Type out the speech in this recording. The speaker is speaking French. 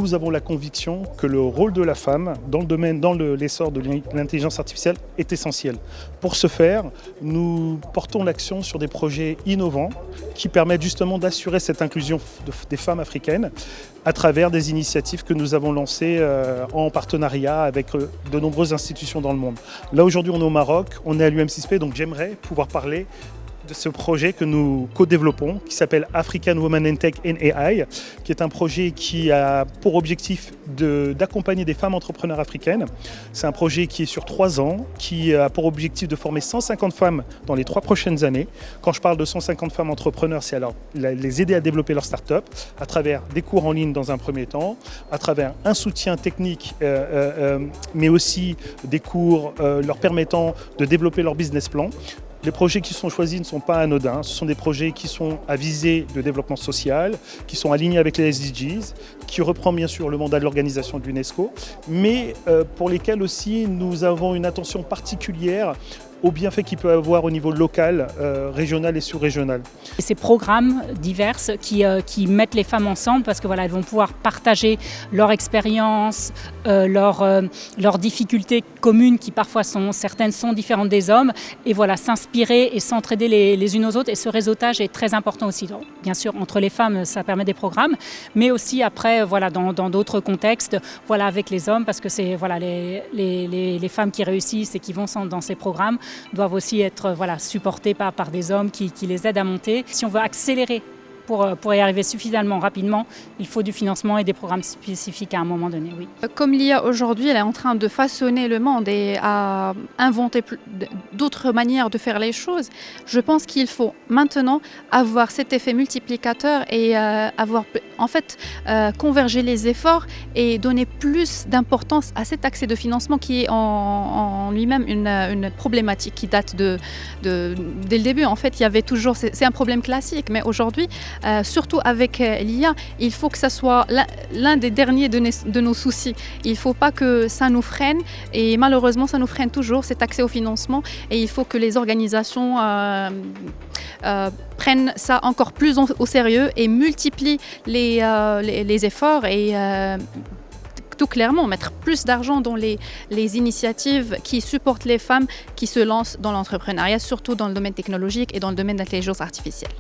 nous avons la conviction que le rôle de la femme dans l'essor de l'intelligence artificielle est essentiel. Pour ce faire, nous portons l'action sur des projets innovants qui permettent justement d'assurer cette inclusion des femmes africaines à travers des initiatives que nous avons lancées en partenariat avec de nombreuses institutions dans le monde. Là aujourd'hui on est au Maroc, on est à l'UM6P, donc j'aimerais pouvoir parler de ce projet que nous co-développons, qui s'appelle African Women in Tech and AI, qui est un projet qui a pour objectif d'accompagner des femmes entrepreneurs africaines. C'est un projet qui est sur 3 ans, qui a pour objectif de former 150 femmes dans les 3 prochaines années. Quand je parle de 150 femmes entrepreneurs, c'est alors les aider à développer leur start-up à travers des cours en ligne dans un premier temps, à travers un soutien technique, mais aussi des cours leur permettant de développer leur business plan. Les projets qui sont choisis ne sont pas anodins, ce sont des projets qui sont à visée de développement social, qui sont alignés avec les SDGs, qui reprend bien sûr le mandat de l'organisation de l'UNESCO, mais pour lesquels aussi nous avons une attention particulière aux bienfaits qu'il peut avoir au niveau local, régional et sous-régional. Ces programmes divers qui mettent les femmes ensemble parce que voilà, elles vont pouvoir partager leur expérience, leurs difficultés communes qui parfois certaines sont différentes des hommes et voilà, s'inspirer et s'entraider les unes aux autres. Et ce réseautage est très important aussi. Donc, bien sûr, entre les femmes, ça permet des programmes, mais aussi après, voilà, dans d'autres contextes, voilà, avec les hommes, parce que c'est voilà, les femmes qui réussissent et qui vont dans ces programmes doivent aussi être supportées par des hommes qui les aident à monter. Si on veut accélérer pour y arriver suffisamment rapidement, il faut du financement et des programmes spécifiques à un moment donné, oui. Comme l'IA aujourd'hui, elle est en train de façonner le monde et à inventer d'autres manières de faire les choses, je pense qu'il faut maintenant avoir cet effet multiplicateur et converger les efforts et donner plus d'importance à cet accès de financement qui est en lui-même une problématique qui date dès le début. En fait, il y avait toujours, c'est un problème classique, mais aujourd'hui, surtout avec l'IA, il faut que ça soit l'un des derniers de nos soucis. Il ne faut pas que ça nous freine et malheureusement ça nous freine toujours cet accès au financement et il faut que les organisations prennent ça encore plus au sérieux et multiplient les efforts et tout clairement mettre plus d'argent dans les initiatives qui supportent les femmes qui se lancent dans l'entrepreneuriat, surtout dans le domaine technologique et dans le domaine de l'intelligence artificielle.